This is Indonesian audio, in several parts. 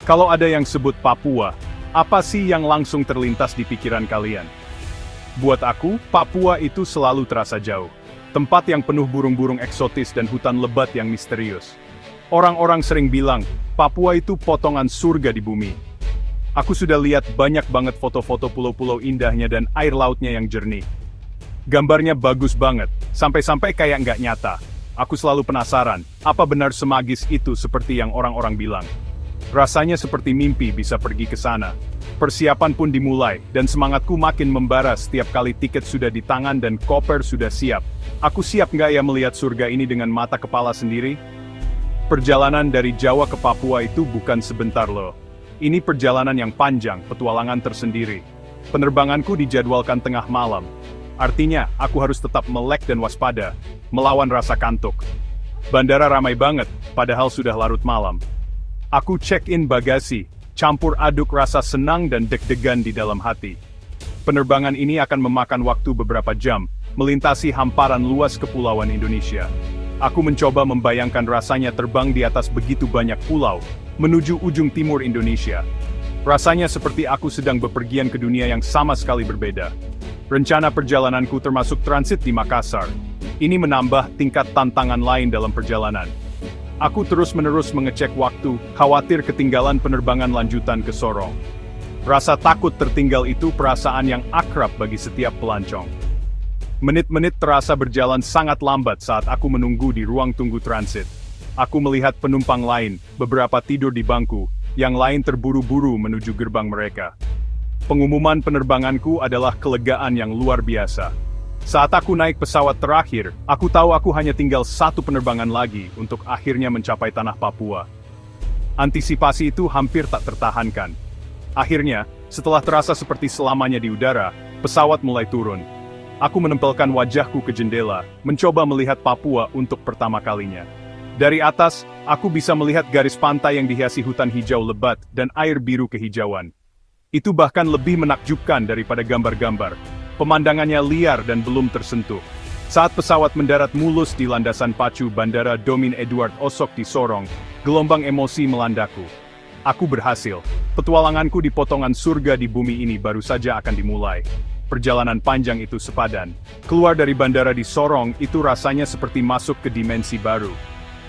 Kalau ada yang sebut Papua, apa sih yang langsung terlintas di pikiran kalian? Buat aku, Papua itu selalu terasa jauh. Tempat yang penuh burung-burung eksotis dan hutan lebat yang misterius. Orang-orang sering bilang, Papua itu potongan surga di bumi. Aku sudah lihat banyak banget foto-foto pulau-pulau indahnya dan air lautnya yang jernih. Gambarnya bagus banget, sampai-sampai kayak nggak nyata. Aku selalu penasaran, apa benar semagis itu seperti yang orang-orang bilang. Rasanya seperti mimpi bisa pergi ke sana. Persiapan pun dimulai, dan semangatku makin membara setiap kali tiket sudah di tangan dan koper sudah siap. Aku siap nggak ya melihat surga ini dengan mata kepala sendiri? Perjalanan dari Jawa ke Papua itu bukan sebentar loh. Ini perjalanan yang panjang, petualangan tersendiri. Penerbanganku dijadwalkan tengah malam. Artinya, aku harus tetap melek dan waspada, melawan rasa kantuk. Bandara ramai banget, padahal sudah larut malam. Aku check-in bagasi, campur aduk rasa senang dan deg-degan di dalam hati. Penerbangan ini akan memakan waktu beberapa jam, melintasi hamparan luas kepulauan Indonesia. Aku mencoba membayangkan rasanya terbang di atas begitu banyak pulau, menuju ujung timur Indonesia. Rasanya seperti aku sedang bepergian ke dunia yang sama sekali berbeda. Rencana perjalananku termasuk transit di Makassar. Ini menambah tingkat tantangan lain dalam perjalanan. Aku terus-menerus mengecek waktu, khawatir ketinggalan penerbangan lanjutan ke Sorong. Rasa takut tertinggal itu perasaan yang akrab bagi setiap pelancong. Menit-menit terasa berjalan sangat lambat saat aku menunggu di ruang tunggu transit. Aku melihat penumpang lain, beberapa tidur di bangku, yang lain terburu-buru menuju gerbang mereka. Pengumuman penerbanganku adalah kelegaan yang luar biasa. Saat aku naik pesawat terakhir, aku tahu aku hanya tinggal satu penerbangan lagi untuk akhirnya mencapai tanah Papua. Antisipasi itu hampir tak tertahankan. Akhirnya, setelah terasa seperti selamanya di udara, pesawat mulai turun. Aku menempelkan wajahku ke jendela, mencoba melihat Papua untuk pertama kalinya. Dari atas, aku bisa melihat garis pantai yang dihiasi hutan hijau lebat dan air biru kehijauan. Itu bahkan lebih menakjubkan daripada gambar-gambar. Pemandangannya liar dan belum tersentuh. Saat pesawat mendarat mulus di landasan pacu Bandara Domin Edward Osok di Sorong, gelombang emosi melandaku. Aku berhasil. Petualanganku di potongan surga di bumi ini baru saja akan dimulai. Perjalanan panjang itu sepadan. Keluar dari bandara di Sorong itu rasanya seperti masuk ke dimensi baru.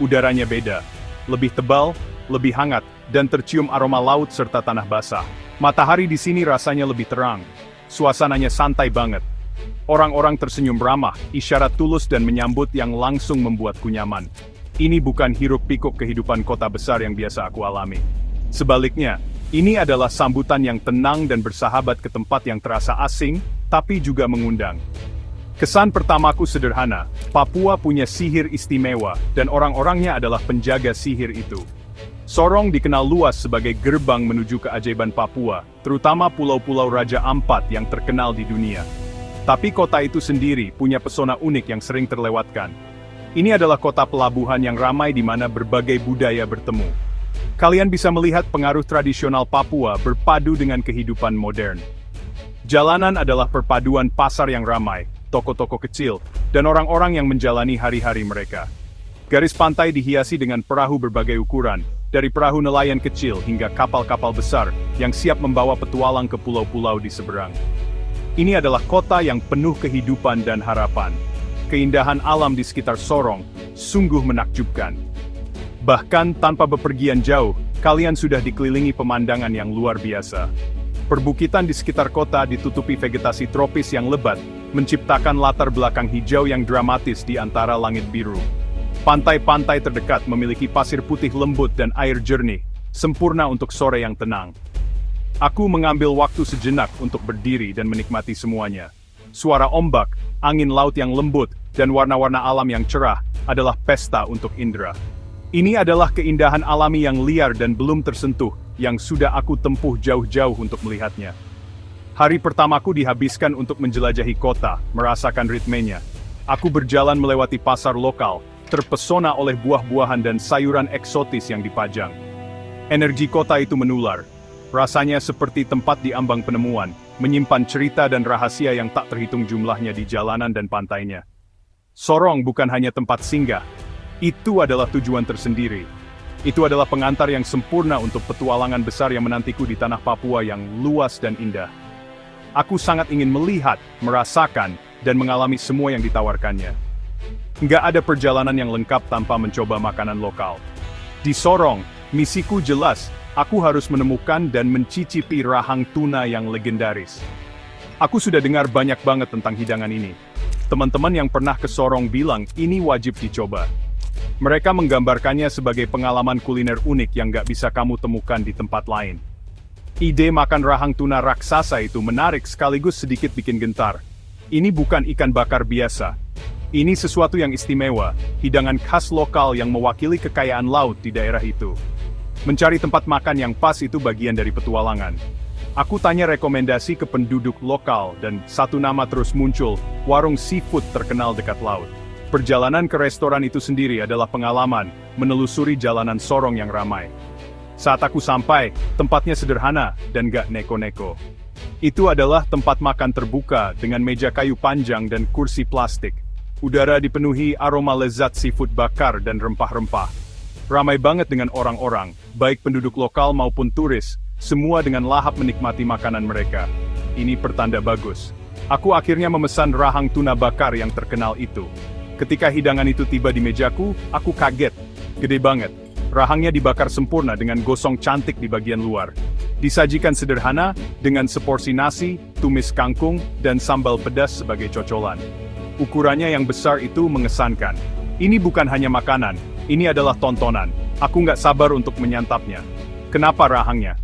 Udaranya beda. Lebih tebal, lebih hangat, dan tercium aroma laut serta tanah basah. Matahari di sini rasanya lebih terang. Suasananya santai banget. Orang-orang tersenyum ramah, isyarat tulus dan menyambut yang langsung membuatku nyaman. Ini bukan hiruk-pikuk kehidupan kota besar yang biasa aku alami. Sebaliknya, ini adalah sambutan yang tenang dan bersahabat ke tempat yang terasa asing, tapi juga mengundang. Kesan pertamaku sederhana, Papua punya sihir istimewa, dan orang-orangnya adalah penjaga sihir itu. Sorong dikenal luas sebagai gerbang menuju keajaiban Papua, terutama pulau-pulau Raja Ampat yang terkenal di dunia. Tapi kota itu sendiri punya pesona unik yang sering terlewatkan. Ini adalah kota pelabuhan yang ramai di mana berbagai budaya bertemu. Kalian bisa melihat pengaruh tradisional Papua berpadu dengan kehidupan modern. Jalanan adalah perpaduan pasar yang ramai, toko-toko kecil, dan orang-orang yang menjalani hari-hari mereka. Garis pantai dihiasi dengan perahu berbagai ukuran, dari perahu nelayan kecil hingga kapal-kapal besar yang siap membawa petualang ke pulau-pulau di seberang. Ini adalah kota yang penuh kehidupan dan harapan. Keindahan alam di sekitar Sorong sungguh menakjubkan. Bahkan tanpa bepergian jauh, kalian sudah dikelilingi pemandangan yang luar biasa. Perbukitan di sekitar kota ditutupi vegetasi tropis yang lebat, menciptakan latar belakang hijau yang dramatis di antara langit biru. Pantai-pantai terdekat memiliki pasir putih lembut dan air jernih, sempurna untuk sore yang tenang. Aku mengambil waktu sejenak untuk berdiri dan menikmati semuanya. Suara ombak, angin laut yang lembut, dan warna-warna alam yang cerah adalah pesta untuk indera. Ini adalah keindahan alami yang liar dan belum tersentuh, yang sudah aku tempuh jauh-jauh untuk melihatnya. Hari pertamaku dihabiskan untuk menjelajahi kota, merasakan ritmenya. Aku berjalan melewati pasar lokal, terpesona oleh buah-buahan dan sayuran eksotis yang dipajang. Energi kota itu menular. Rasanya seperti tempat di ambang penemuan, menyimpan cerita dan rahasia yang tak terhitung jumlahnya di jalanan dan pantainya. Sorong bukan hanya tempat singgah, itu adalah tujuan tersendiri. Itu adalah pengantar yang sempurna untuk petualangan besar yang menantiku di tanah Papua yang luas dan indah. Aku sangat ingin melihat, merasakan, dan mengalami semua yang ditawarkannya. Nggak ada perjalanan yang lengkap tanpa mencoba makanan lokal. Di Sorong, misiku jelas, aku harus menemukan dan mencicipi rahang tuna yang legendaris. Aku sudah dengar banyak banget tentang hidangan ini. Teman-teman yang pernah ke Sorong bilang ini wajib dicoba. Mereka menggambarkannya sebagai pengalaman kuliner unik yang nggak bisa kamu temukan di tempat lain. Ide makan rahang tuna raksasa itu menarik sekaligus sedikit bikin gentar. Ini bukan ikan bakar biasa. Ini sesuatu yang istimewa, hidangan khas lokal yang mewakili kekayaan laut di daerah itu. Mencari tempat makan yang pas itu bagian dari petualangan. Aku tanya rekomendasi ke penduduk lokal dan satu nama terus muncul, warung seafood terkenal dekat laut. Perjalanan ke restoran itu sendiri adalah pengalaman, menelusuri jalanan Sorong yang ramai. Saat aku sampai, tempatnya sederhana dan gak neko-neko. Itu adalah tempat makan terbuka dengan meja kayu panjang dan kursi plastik. Udara dipenuhi aroma lezat seafood bakar dan rempah-rempah. Ramai banget dengan orang-orang, baik penduduk lokal maupun turis, semua dengan lahap menikmati makanan mereka. Ini pertanda bagus. Aku akhirnya memesan rahang tuna bakar yang terkenal itu. Ketika hidangan itu tiba di mejaku, aku kaget. Gede banget. Rahangnya dibakar sempurna dengan gosong cantik di bagian luar. Disajikan sederhana, dengan seporsi nasi, tumis kangkung, dan sambal pedas sebagai cocolan. Ukurannya yang besar itu mengesankan. Ini bukan hanya makanan, ini adalah tontonan. Aku nggak sabar untuk menyantapnya. Kenapa rahangnya?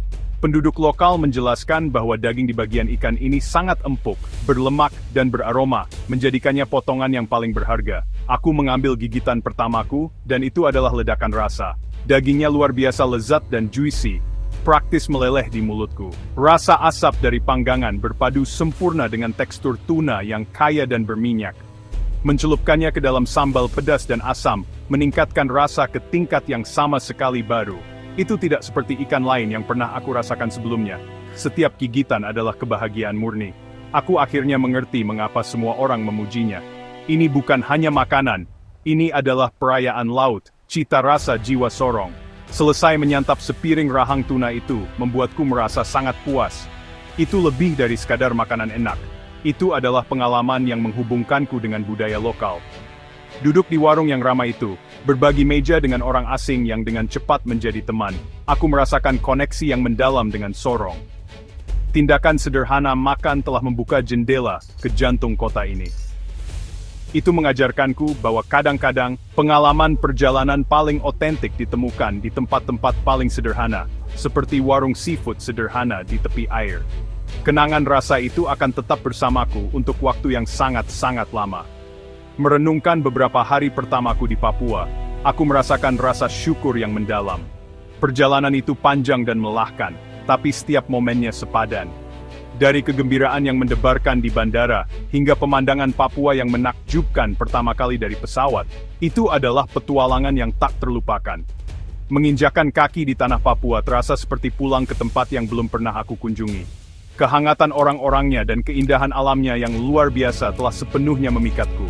Penduduk lokal menjelaskan bahwa daging di bagian ikan ini sangat empuk, berlemak, dan beraroma, menjadikannya potongan yang paling berharga. Aku mengambil gigitan pertamaku, dan itu adalah ledakan rasa. Dagingnya luar biasa lezat dan juicy, praktis meleleh di mulutku. Rasa asap dari panggangan berpadu sempurna dengan tekstur tuna yang kaya dan berminyak. Mencelupkannya ke dalam sambal pedas dan asam, meningkatkan rasa ke tingkat yang sama sekali baru. Itu tidak seperti ikan lain yang pernah aku rasakan sebelumnya. Setiap gigitan adalah kebahagiaan murni. Aku akhirnya mengerti mengapa semua orang memujinya. Ini bukan hanya makanan, ini adalah perayaan laut, cita rasa jiwa Sorong. Selesai menyantap sepiring rahang tuna itu, membuatku merasa sangat puas. Itu lebih dari sekadar makanan enak. Itu adalah pengalaman yang menghubungkanku dengan budaya lokal. Duduk di warung yang ramai itu, berbagi meja dengan orang asing yang dengan cepat menjadi teman, aku merasakan koneksi yang mendalam dengan Sorong. Tindakan sederhana makan telah membuka jendela ke jantung kota ini. Itu mengajarkanku bahwa kadang-kadang pengalaman perjalanan paling otentik ditemukan di tempat-tempat paling sederhana, seperti warung seafood sederhana di tepi air. Kenangan rasa itu akan tetap bersamaku untuk waktu yang sangat-sangat lama. Merenungkan beberapa hari pertamaku di Papua, aku merasakan rasa syukur yang mendalam. Perjalanan itu panjang dan melelahkan, tapi setiap momennya sepadan. Dari kegembiraan yang mendebarkan di bandara, hingga pemandangan Papua yang menakjubkan pertama kali dari pesawat, itu adalah petualangan yang tak terlupakan. Menginjakan kaki di tanah Papua terasa seperti pulang ke tempat yang belum pernah aku kunjungi. Kehangatan orang-orangnya dan keindahan alamnya yang luar biasa telah sepenuhnya memikatku.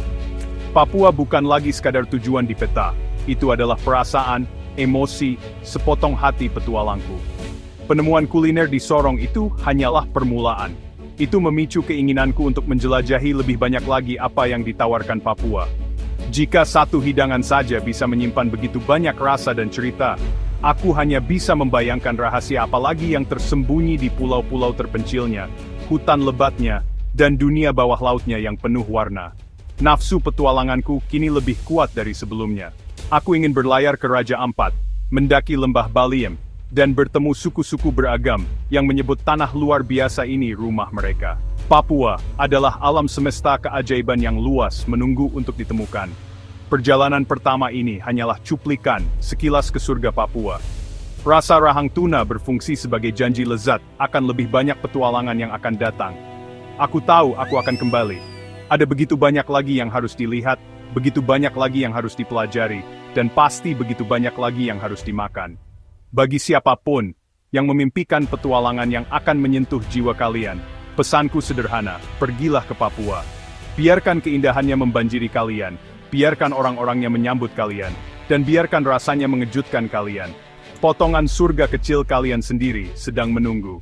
Papua bukan lagi sekadar tujuan di peta, itu adalah perasaan, emosi, sepotong hati petualangku. Penemuan kuliner di Sorong itu hanyalah permulaan. Itu memicu keinginanku untuk menjelajahi lebih banyak lagi apa yang ditawarkan Papua. Jika satu hidangan saja bisa menyimpan begitu banyak rasa dan cerita, aku hanya bisa membayangkan rahasia apalagi yang tersembunyi di pulau-pulau terpencilnya, hutan lebatnya, dan dunia bawah lautnya yang penuh warna. Nafsu petualanganku kini lebih kuat dari sebelumnya. Aku ingin berlayar ke Raja Ampat, mendaki lembah Baliem, dan bertemu suku-suku beragam yang menyebut tanah luar biasa ini rumah mereka. Papua adalah alam semesta keajaiban yang luas menunggu untuk ditemukan. Perjalanan pertama ini hanyalah cuplikan sekilas ke surga Papua. Rasa rahang tuna berfungsi sebagai janji lezat akan lebih banyak petualangan yang akan datang. Aku tahu aku akan kembali. Ada begitu banyak lagi yang harus dilihat, begitu banyak lagi yang harus dipelajari, dan pasti begitu banyak lagi yang harus dimakan. Bagi siapapun yang memimpikan petualangan yang akan menyentuh jiwa kalian, pesanku sederhana, pergilah ke Papua. Biarkan keindahannya membanjiri kalian, biarkan orang-orangnya menyambut kalian, Dan biarkan rasanya mengejutkan kalian. Potongan surga kecil kalian sendiri sedang menunggu.